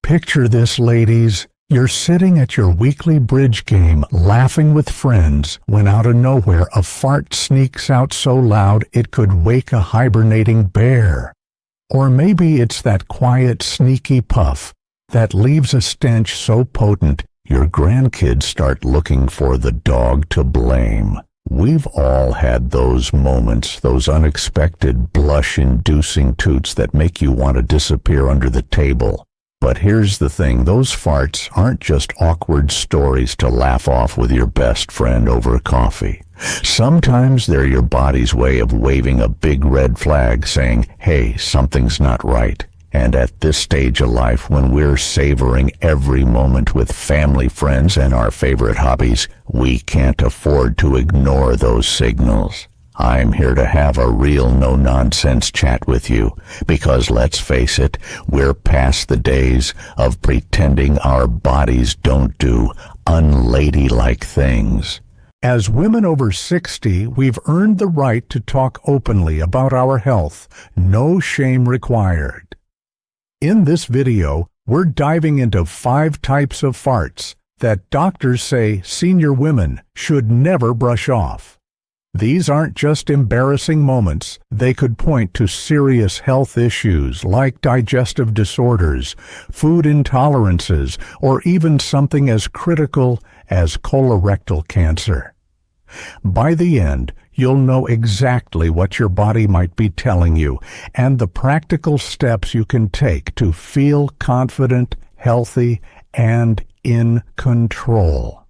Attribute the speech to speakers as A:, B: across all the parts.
A: Picture this, ladies. You're sitting at your weekly bridge game, laughing with friends, when out of nowhere a fart sneaks out so loud it could wake a hibernating bear. Or maybe it's that quiet, sneaky puff that leaves a stench so potent your grandkids start looking for the dog to blame. We've all had those moments, those unexpected blush-inducing toots that make you want to disappear under the table. But here's the thing, those farts aren't just awkward stories to laugh off with your best friend over coffee. Sometimes they're your body's way of waving a big red flag saying, hey, something's not right. And at this stage of life, when we're savoring every moment with family, friends, and our favorite hobbies, we can't afford to ignore those signals. I'm here to have a real no-nonsense chat with you, because let's face it, we're past the days of pretending our bodies don't do unladylike things. As women over 60, we've earned the right to talk openly about our health, no shame required. In this video, we're diving into 5 types of farts that doctors say senior women should never brush off. These aren't just embarrassing moments. They could point to serious health issues like digestive disorders, food intolerances, or even something as critical as colorectal cancer. By the end, you'll know exactly what your body might be telling you and the practical steps you can take to feel confident, healthy, and in control.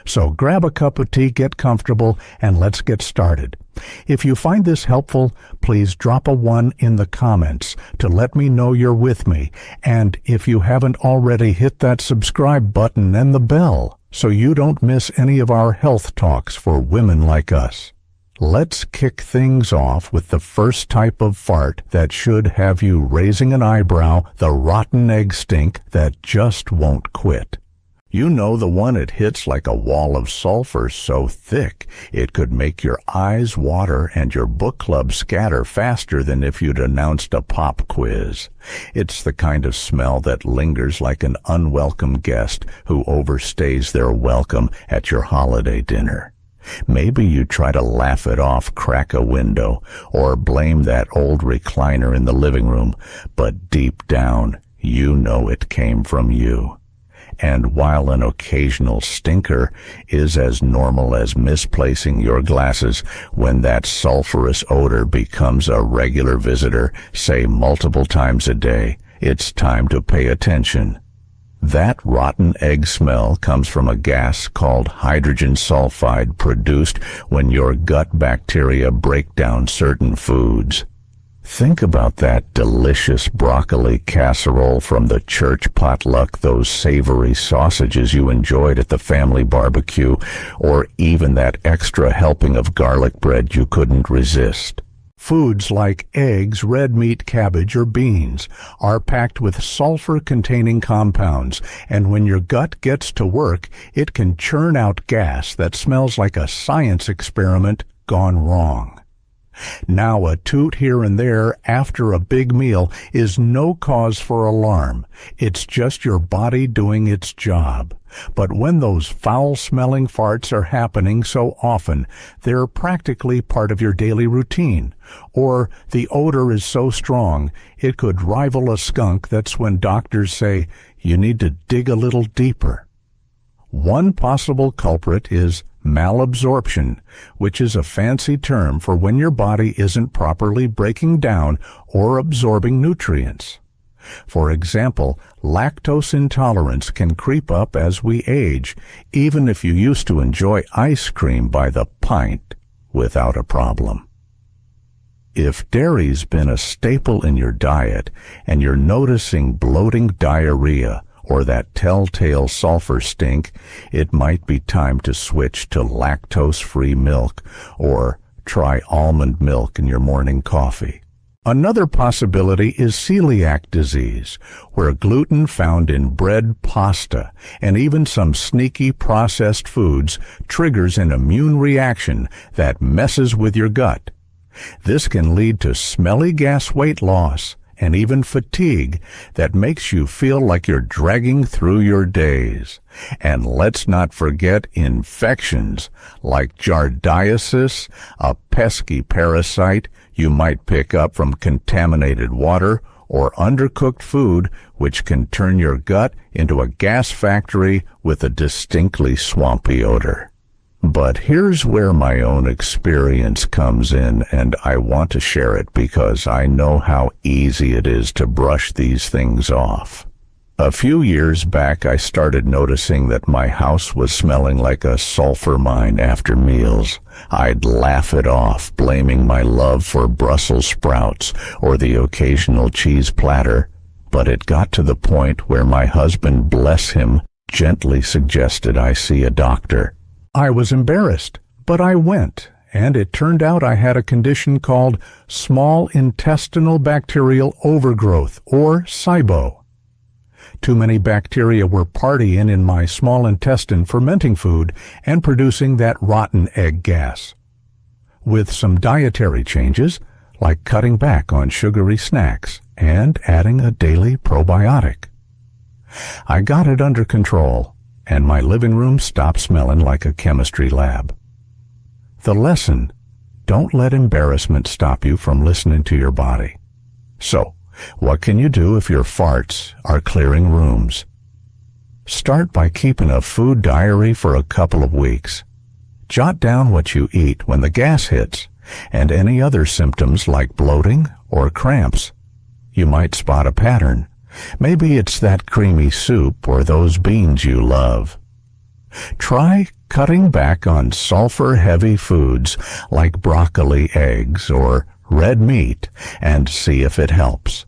A: So grab a cup of tea, get comfortable, and let's get started. If you find this helpful, please drop a 1 in the comments to let me know you're with me. And if you haven't already, hit that subscribe button and the bell so you don't miss any of our health talks for women like us. Let's kick things off with the first type of fart that should have you raising an eyebrow, the rotten egg stink that just won't quit. You know, the one it hits like a wall of sulfur so thick it could make your eyes water and your book club scatter faster than if you'd announced a pop quiz. It's the kind of smell that lingers like an unwelcome guest who overstays their welcome at your holiday dinner. Maybe you try to laugh it off, crack a window, or blame that old recliner in the living room, but deep down, you know it came from you. And while an occasional stinker is as normal as misplacing your glasses, when that sulfurous odor becomes a regular visitor, say multiple times a day, it's time to pay attention. That rotten egg smell comes from a gas called hydrogen sulfide produced when your gut bacteria break down certain foods. Think about that delicious broccoli casserole from the church potluck, those savory sausages you enjoyed at the family barbecue, or even that extra helping of garlic bread you couldn't resist. Foods like eggs, red meat, cabbage, or beans are packed with sulfur-containing compounds, and when your gut gets to work, it can churn out gas that smells like a science experiment gone wrong. Now, a toot here and there after a big meal is no cause for alarm. It's just your body doing its job. But when those foul-smelling farts are happening so often, they're practically part of your daily routine. Or the odor is so strong, it could rival a skunk. That's when doctors say you need to dig a little deeper. One possible culprit is malabsorption, which is a fancy term for when your body isn't properly breaking down or absorbing nutrients. For example, lactose intolerance can creep up as we age, even if you used to enjoy ice cream by the pint without a problem. If dairy's been a staple in your diet and you're noticing bloating, diarrhea, or that telltale sulfur stink, it might be time to switch to lactose-free milk or try almond milk in your morning coffee. Another possibility is celiac disease, where gluten found in bread, pasta, and even some sneaky processed foods triggers an immune reaction that messes with your gut. This can lead to smelly gas weight loss and even fatigue that makes you feel like you're dragging through your days. And let's not forget infections like giardiasis, a pesky parasite you might pick up from contaminated water or undercooked food, which can turn your gut into a gas factory with a distinctly swampy odor. But here's where my own experience comes in, and I want to share it because I know how easy it is to brush these things off. A few years back, I started noticing that my house was smelling like a sulfur mine after meals. I'd laugh it off, blaming my love for Brussels sprouts or the occasional cheese platter. But it got to the point where my husband, bless him, gently suggested I see a doctor. I was embarrassed, but I went, and it turned out I had a condition called small intestinal bacterial overgrowth, or SIBO. Too many bacteria were partying in my small intestine, fermenting food and producing that rotten egg gas. With some dietary changes, like cutting back on sugary snacks and adding a daily probiotic, I got it under control, and my living room stopped smelling like a chemistry lab. The lesson: don't let embarrassment stop you from listening to your body. So, what can you do if your farts are clearing rooms? Start by keeping a food diary for a couple of weeks. Jot down what you eat when the gas hits, and any other symptoms like bloating or cramps. You might spot a pattern. Maybe it's that creamy soup or those beans you love. Try cutting back on sulfur-heavy foods like broccoli, eggs, or red meat and see if it helps.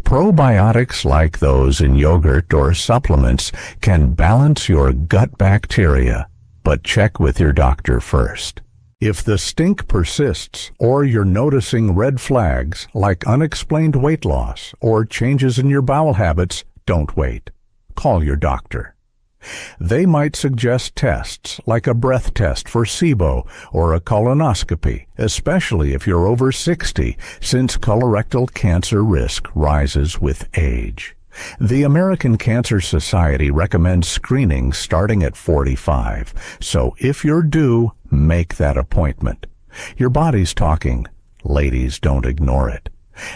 A: Probiotics like those in yogurt or supplements can balance your gut bacteria, but check with your doctor first. If the stink persists or you're noticing red flags like unexplained weight loss or changes in your bowel habits, don't wait. Call your doctor. They might suggest tests like a breath test for SIBO or a colonoscopy, especially if you're over 60, since colorectal cancer risk rises with age. The American Cancer Society recommends screening starting at 45, so if you're due, make that appointment. Your body's talking. Ladies, don't ignore it.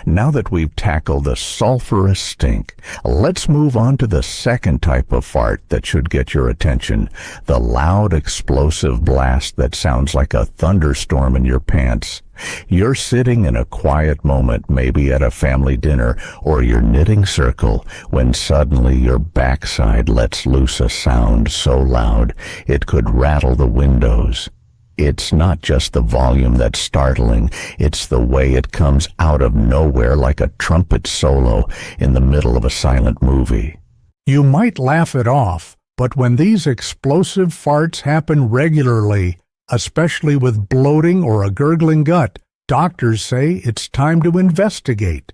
A: Now that we've tackled the sulfurous stink, let's move on to the second type of fart that should get your attention, the loud, explosive blast that sounds like a thunderstorm in your pants. You're sitting in a quiet moment, maybe at a family dinner or your knitting circle, when suddenly your backside lets loose a sound so loud it could rattle the windows. It's not just the volume that's startling, it's the way it comes out of nowhere like a trumpet solo in the middle of a silent movie. You might laugh it off, but when these explosive farts happen regularly, especially with bloating or a gurgling gut, doctors say it's time to investigate.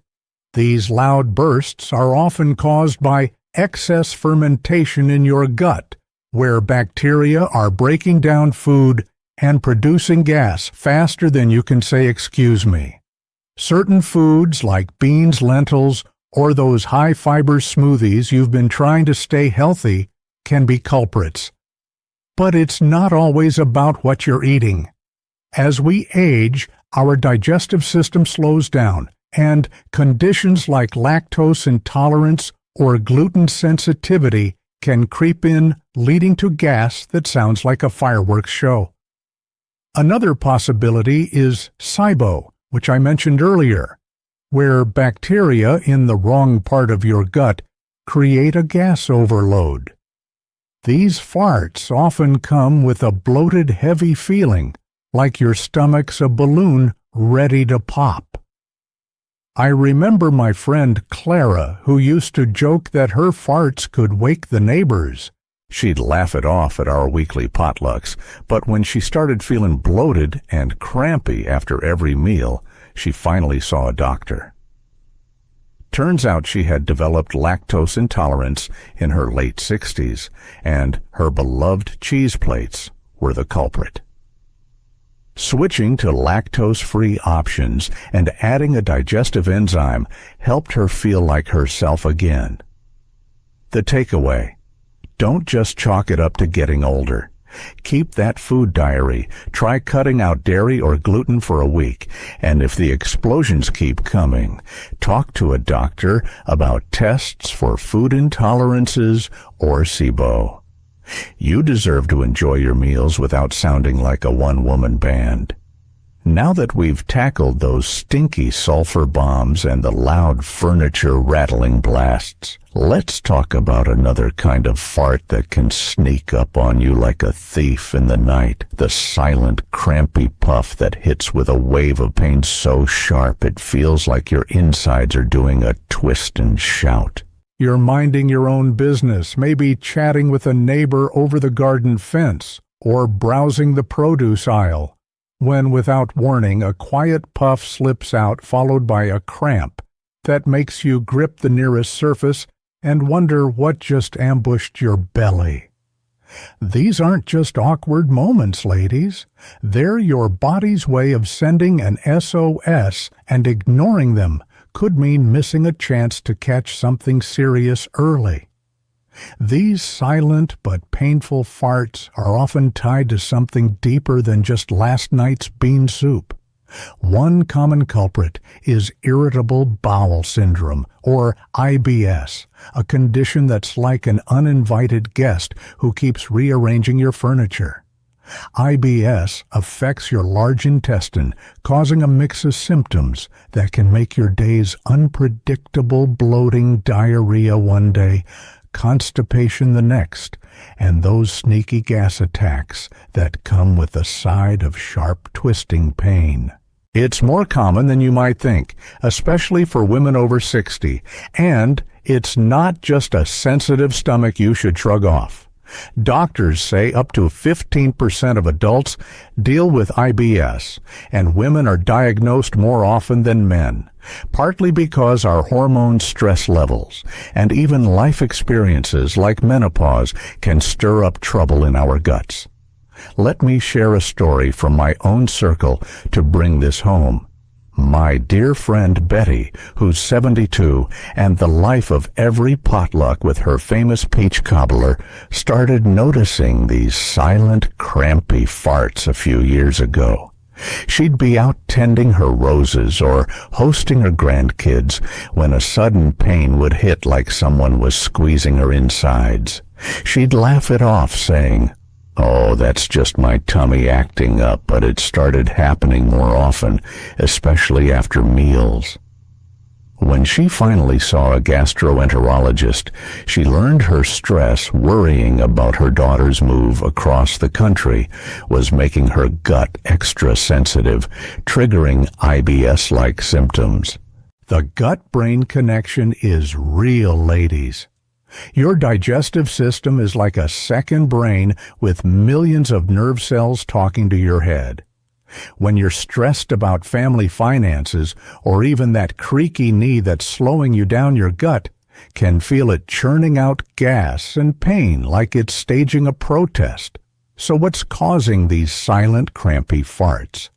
A: These loud bursts are often caused by excess fermentation in your gut, where bacteria are breaking down food and producing gas faster than you can say "excuse me." Certain foods like beans, lentils, or those high-fiber smoothies you've been trying to stay healthy can be culprits. But it's not always about what you're eating. As we age, our digestive system slows down, and conditions like lactose intolerance or gluten sensitivity can creep in, leading to gas that sounds like a fireworks show. Another possibility is SIBO, which I mentioned earlier, where bacteria in the wrong part of your gut create a gas overload. These farts often come with a bloated, heavy feeling, like your stomach's a balloon ready to pop. I remember my friend Clara, who used to joke that her farts could wake the neighbors. She'd laugh it off at our weekly potlucks, but when she started feeling bloated and crampy after every meal, she finally saw a doctor. Turns out she had developed lactose intolerance in her late 60s, and her beloved cheese plates were the culprit. Switching to lactose-free options and adding a digestive enzyme helped her feel like herself again. The takeaway: don't just chalk it up to getting older. Keep that food diary. Try cutting out dairy or gluten for a week. And if the explosions keep coming, talk to a doctor about tests for food intolerances or SIBO. You deserve to enjoy your meals without sounding like a one-woman band. Now that we've tackled those stinky sulfur bombs and the loud furniture rattling blasts, let's talk about another kind of fart that can sneak up on you like a thief in the night. The silent, crampy puff that hits with a wave of pain so sharp it feels like your insides are doing a twist and shout. You're minding your own business, maybe chatting with a neighbor over the garden fence, or browsing the produce aisle, when without warning a quiet puff slips out followed by a cramp that makes you grip the nearest surface and wonder what just ambushed your belly. These aren't just awkward moments, ladies. They're your body's way of sending an SOS, and ignoring them could mean missing a chance to catch something serious early. These silent but painful farts are often tied to something deeper than just last night's bean soup. One common culprit is irritable bowel syndrome, or IBS, a condition that's like an uninvited guest who keeps rearranging your furniture. IBS affects your large intestine, causing a mix of symptoms that can make your days unpredictable: bloating, diarrhea one day, constipation the next, and those sneaky gas attacks that come with a side of sharp, twisting pain. It's more common than you might think, especially for women over 60, and it's not just a sensitive stomach you should shrug off. Doctors say up to 15% of adults deal with IBS, and women are diagnosed more often than men, partly because our hormone stress levels and even life experiences like menopause can stir up trouble in our guts. Let me share a story from my own circle to bring this home. My dear friend Betty, who's 72 and the life of every potluck with her famous peach cobbler, started noticing these silent, crampy farts a few years ago. She'd be out tending her roses or hosting her grandkids when a sudden pain would hit like someone was squeezing her insides. She'd laugh it off, saying, "Oh, that's just my tummy acting up," but it started happening more often, especially after meals. When she finally saw a gastroenterologist, she learned her stress worrying about her daughter's move across the country was making her gut extra sensitive, triggering IBS-like symptoms. The gut-brain connection is real, ladies. Your digestive system is like a second brain with millions of nerve cells talking to your head. When you're stressed about family finances, or even that creaky knee that's slowing you down, your gut can feel it churning out gas and pain like it's staging a protest. So what's causing these silent, crampy farts?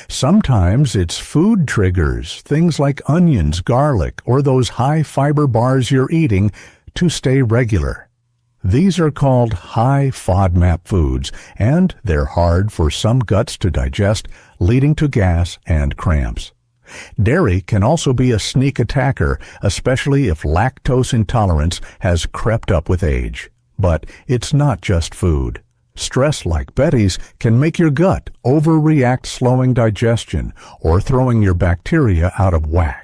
A: Sometimes it's food triggers, things like onions, garlic, or those high-fiber bars you're eating to stay regular. These are called high FODMAP foods, and they're hard for some guts to digest, leading to gas and cramps. Dairy can also be a sneak attacker, especially if lactose intolerance has crept up with age. But it's not just food. Stress like Betty's can make your gut overreact, slowing digestion or throwing your bacteria out of whack.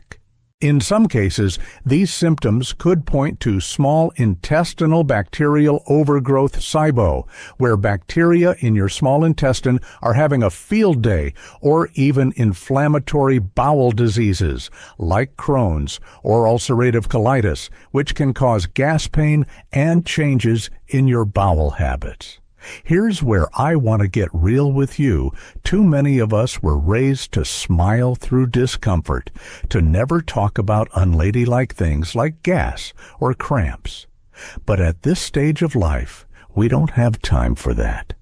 A: In some cases, these symptoms could point to small intestinal bacterial overgrowth, SIBO, where bacteria in your small intestine are having a field day, or even inflammatory bowel diseases like Crohn's or ulcerative colitis, which can cause gas pain and changes in your bowel habits. Here's where I want to get real with you. Too many of us were raised to smile through discomfort, to never talk about unladylike things like gas or cramps. But at this stage of life, we don't have time for that.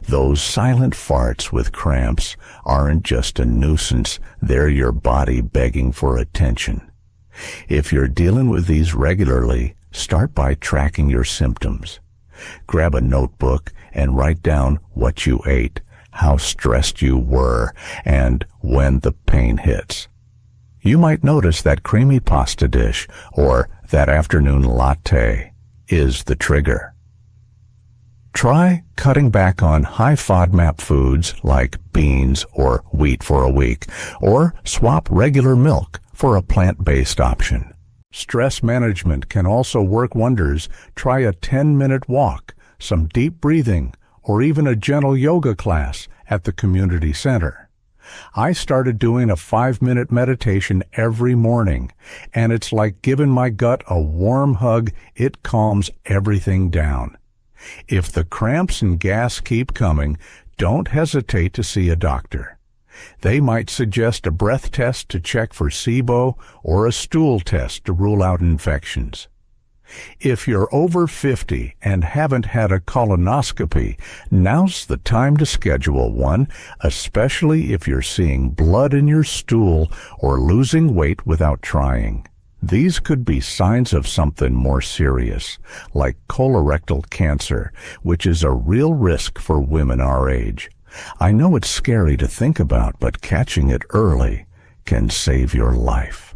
A: Those silent farts with cramps aren't just a nuisance, they're your body begging for attention. If you're dealing with these regularly, start by tracking your symptoms. Grab a notebook and write down what you ate, how stressed you were, and when the pain hits. You might notice that creamy pasta dish or that afternoon latte is the trigger. Try cutting back on high FODMAP foods like beans or wheat for a week, or swap regular milk for a plant-based option. Stress management can also work wonders. Try a 10-minute walk, some deep breathing, or even a gentle yoga class at the community center. I started doing a 5-minute meditation every morning, and it's like giving my gut a warm hug. It calms everything down. If the cramps and gas keep coming, don't hesitate to see a doctor. They might suggest a breath test to check for SIBO or a stool test to rule out infections. If you're over 50 and haven't had a colonoscopy, now's the time to schedule one, especially if you're seeing blood in your stool or losing weight without trying. These could be signs of something more serious, like colorectal cancer, which is a real risk for women our age. I know it's scary to think about, but catching it early can save your life.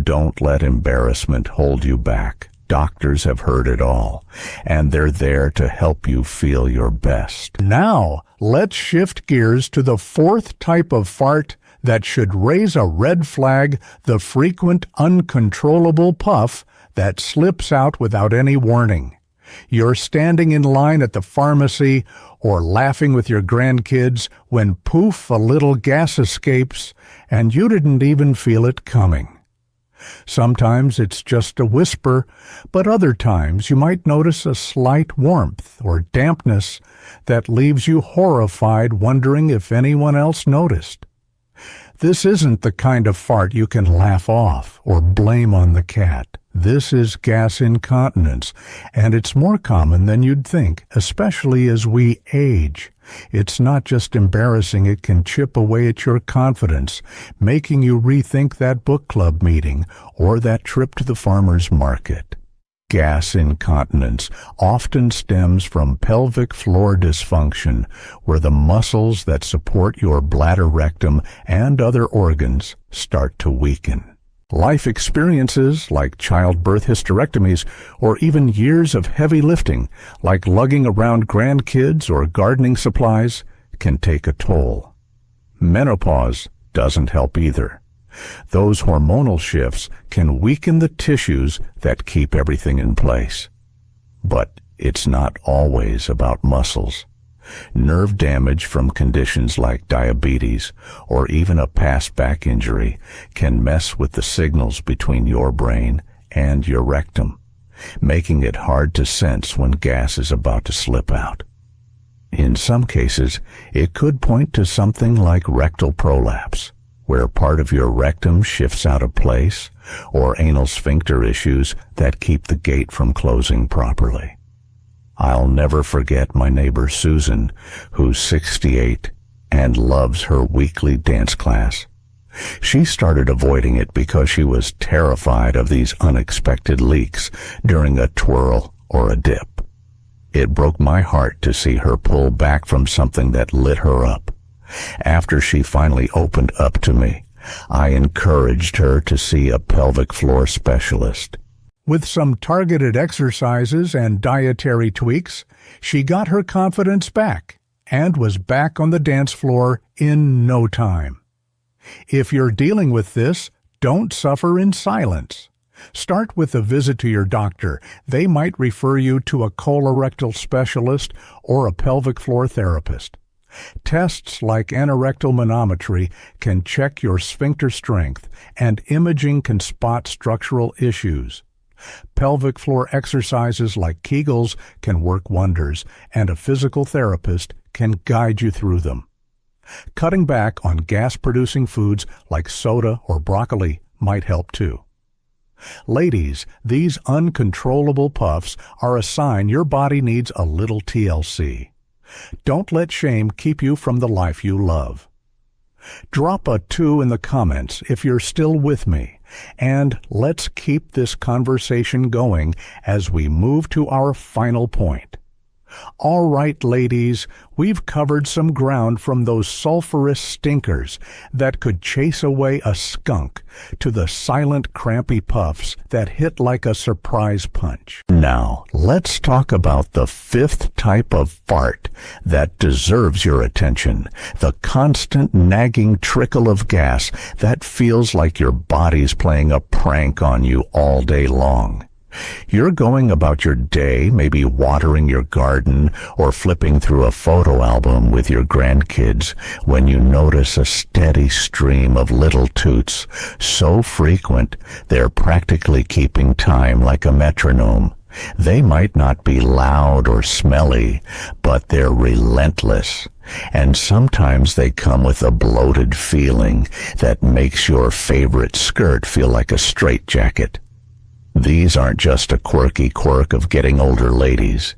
A: Don't let embarrassment hold you back. Doctors have heard it all, and they're there to help you feel your best. Now, let's shift gears to the fourth type of fart that should raise a red flag: the frequent, uncontrollable puff that slips out without any warning. You're standing in line at the pharmacy or laughing with your grandkids when poof, a little gas escapes, and you didn't even feel it coming. Sometimes it's just a whisper, but other times you might notice a slight warmth or dampness that leaves you horrified, wondering if anyone else noticed. This isn't the kind of fart you can laugh off or blame on the cat. This is gas incontinence, and it's more common than you'd think, especially as we age. It's not just embarrassing, it can chip away at your confidence, making you rethink that book club meeting or that trip to the farmer's market. Gas incontinence often stems from pelvic floor dysfunction, where the muscles that support your bladder, rectum, and other organs start to weaken. Life experiences like childbirth hysterectomies, or even years of heavy lifting like lugging around grandkids or gardening supplies, can take a toll. Menopause doesn't help either. Those hormonal shifts can weaken the tissues that keep everything in place. But it's not always about muscles. Nerve damage from conditions like diabetes or even a past back injury can mess with the signals between your brain and your rectum, making it hard to sense when gas is about to slip out. In some cases, it could point to something like rectal prolapse, where part of your rectum shifts out of place, or anal sphincter issues that keep the gate from closing properly. I'll never forget my neighbor Susan, who's 68 and loves her weekly dance class. She started avoiding it because she was terrified of these unexpected leaks during a twirl or a dip. It broke my heart to see her pull back from something that lit her up. After she finally opened up to me, I encouraged her to see a pelvic floor specialist. With some targeted exercises and dietary tweaks, she got her confidence back and was back on the dance floor in no time. If you're dealing with this, don't suffer in silence. Start with a visit to your doctor. They might refer you to a colorectal specialist or a pelvic floor therapist. Tests like anorectal manometry can check your sphincter strength, and imaging can spot structural issues. Pelvic floor exercises like Kegels can work wonders, and a physical therapist can guide you through them. Cutting back on gas-producing foods like soda or broccoli might help too. Ladies, these uncontrollable puffs are a sign your body needs a little TLC. Don't let shame keep you from the life you love. Drop a 2 in the comments if you're still with me, and let's keep this conversation going as we move to our final point. All right, ladies, we've covered some ground from those sulfurous stinkers that could chase away a skunk to the silent, crampy puffs that hit like a surprise punch. Now, let's talk about the 5th type of fart that deserves your attention, the constant nagging trickle of gas that feels like your body's playing a prank on you all day long. You're going about your day, maybe watering your garden or flipping through a photo album with your grandkids, when you notice a steady stream of little toots, so frequent they're practically keeping time like a metronome. They might not be loud or smelly, but they're relentless. And sometimes they come with a bloated feeling that makes your favorite skirt feel like a straitjacket. These aren't just a quirky quirk of getting older ladies.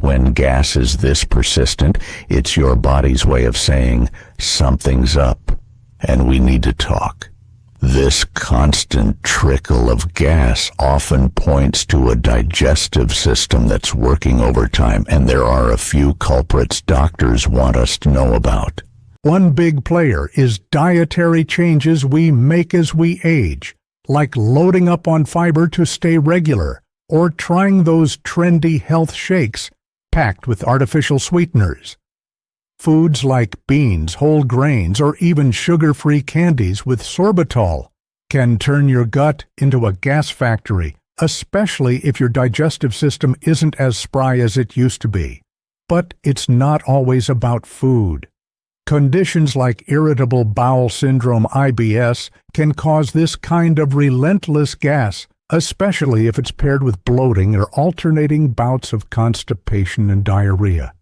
A: When gas is this persistent, it's your body's way of saying, something's up, and we need to talk. This constant trickle of gas often points to a digestive system that's working overtime, and there are a few culprits doctors want us to know about. One big player is dietary changes we make as we age, like loading up on fiber to stay regular, or trying those trendy health shakes packed with artificial sweeteners. Foods like beans, whole grains, or even sugar-free candies with sorbitol can turn your gut into a gas factory, especially if your digestive system isn't as spry as it used to be. But it's not always about food. Conditions like irritable bowel syndrome (IBS) can cause this kind of relentless gas, especially if it's paired with bloating or alternating bouts of constipation and diarrhea.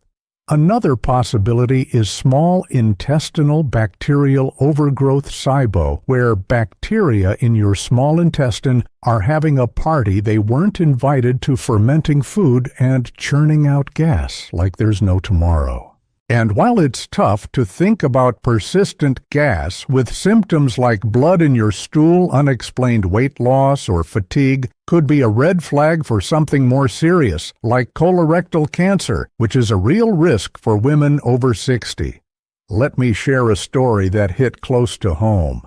A: Another possibility is small intestinal bacterial overgrowth SIBO, where bacteria in your small intestine are having a party they weren't invited to, fermenting food and churning out gas like there's no tomorrow. And while it's tough to think about persistent gas with symptoms like blood in your stool, unexplained weight loss, or fatigue, could be a red flag for something more serious, like colorectal cancer, which is a real risk for women over 60. Let me share a story that hit close to home.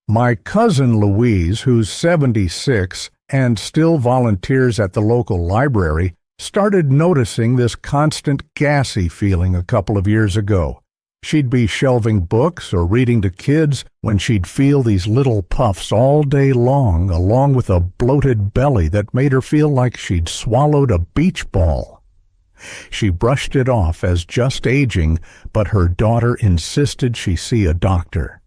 A: My cousin Louise, who's 76 and still volunteers at the local library, started noticing this constant gassy feeling a couple of years ago. She'd be shelving books or reading to kids when she'd feel these little puffs all day long, along with a bloated belly that made her feel like she'd swallowed a beach ball. She brushed it off as just aging, but her daughter insisted she see a doctor.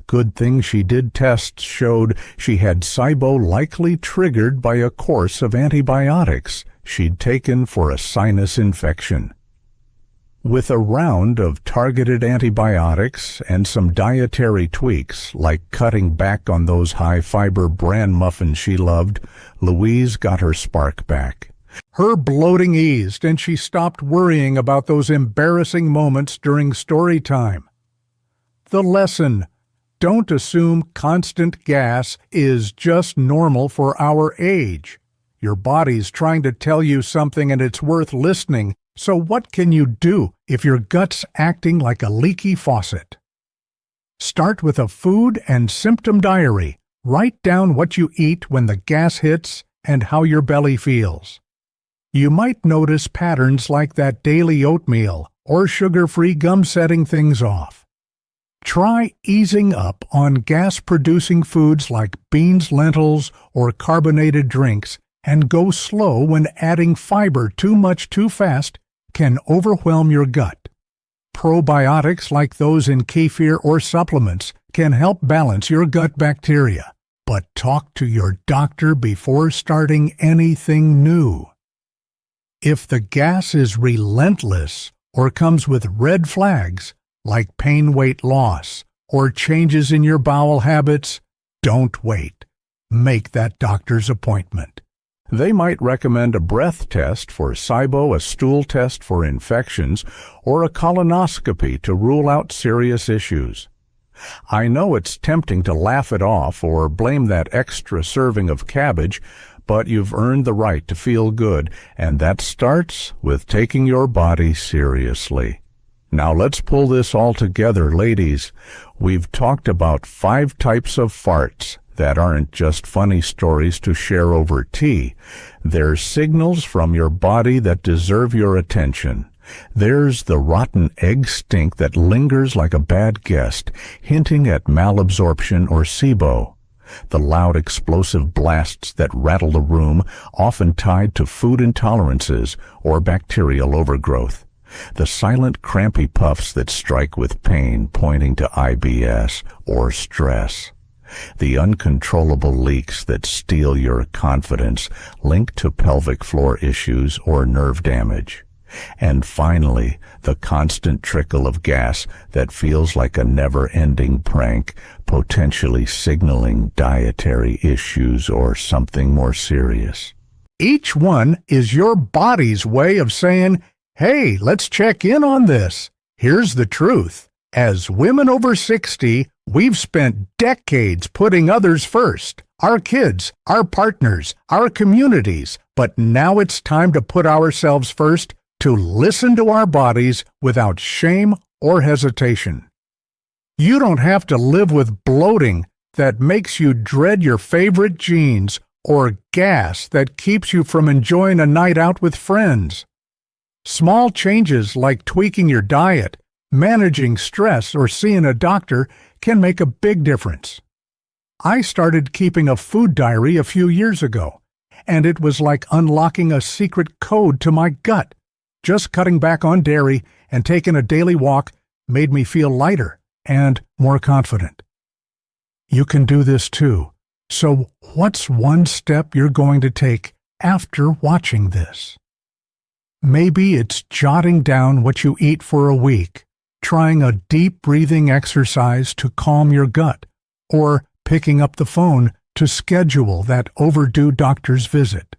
A: Good thing she did tests showed she had SIBO, likely triggered by a course of antibiotics she'd taken for a sinus infection. With a round of targeted antibiotics and some dietary tweaks, like cutting back on those high-fiber bran muffins she loved, Louise got her spark back. Her bloating eased, and she stopped worrying about those embarrassing moments during story time. The lesson: don't assume constant gas is just normal for our age. Your body's trying to tell you something, and it's worth listening. So what can you do if your gut's acting like a leaky faucet? Start with a food and symptom diary. Write down what you eat when the gas hits and how your belly feels. You might notice patterns like that daily oatmeal or sugar-free gum setting things off. Try easing up on gas-producing foods like beans, lentils, or carbonated drinks, and go slow when adding fiber. Too much too fast can overwhelm your gut. Probiotics like those in kefir or supplements can help balance your gut bacteria, but talk to your doctor before starting anything new. If the gas is relentless or comes with red flags like pain, weight loss, or changes in your bowel habits, don't wait. Make that doctor's appointment. They might recommend a breath test for SIBO, a stool test for infections, or a colonoscopy to rule out serious issues. I know it's tempting to laugh it off or blame that extra serving of cabbage, but you've earned the right to feel good, and that starts with taking your body seriously. Now let's pull this all together, ladies. We've talked about 5 types of farts that aren't just funny stories to share over tea. They're signals from your body that deserve your attention. There's the rotten egg stink that lingers like a bad guest, hinting at malabsorption or SIBO. The loud explosive blasts that rattle the room, often tied to food intolerances or bacterial overgrowth. The silent crampy puffs that strike with pain, pointing to IBS or stress. The uncontrollable leaks that steal your confidence, linked to pelvic floor issues or nerve damage. And finally, the constant trickle of gas that feels like a never-ending prank, potentially signaling dietary issues or something more serious. Each one is your body's way of saying, "Hey, let's check in on this." Here's the truth. As women over 60, we've spent decades putting others first. Our kids, our partners, our communities. But now it's time to put ourselves first, to listen to our bodies without shame or hesitation. You don't have to live with bloating that makes you dread your favorite jeans or gas that keeps you from enjoying a night out with friends. Small changes like tweaking your diet, managing stress, or seeing a doctor can make a big difference. I started keeping a food diary a few years ago, and it was like unlocking a secret code to my gut. Just cutting back on dairy and taking a daily walk made me feel lighter and more confident. You can do this too. So what's one step you're going to take after watching this? Maybe it's jotting down what you eat for a week, trying a deep breathing exercise to calm your gut, or picking up the phone to schedule that overdue doctor's visit.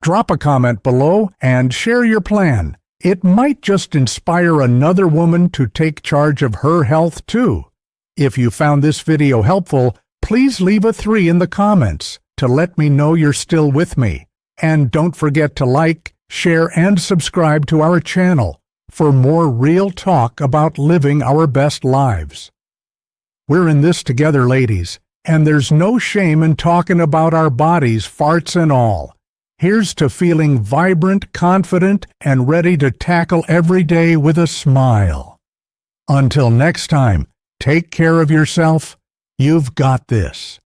A: Drop a comment below and share your plan. It might just inspire another woman to take charge of her health too. If you found this video helpful, please leave a 3 in the comments to let me know you're still with me. And don't forget to like, share, and subscribe to our channel for more real talk about living our best lives. We're in this together, ladies, and there's no shame in talking about our bodies, farts and all. Here's to feeling vibrant, confident, and ready to tackle every day with a smile. Until next time, take care of yourself. You've got this.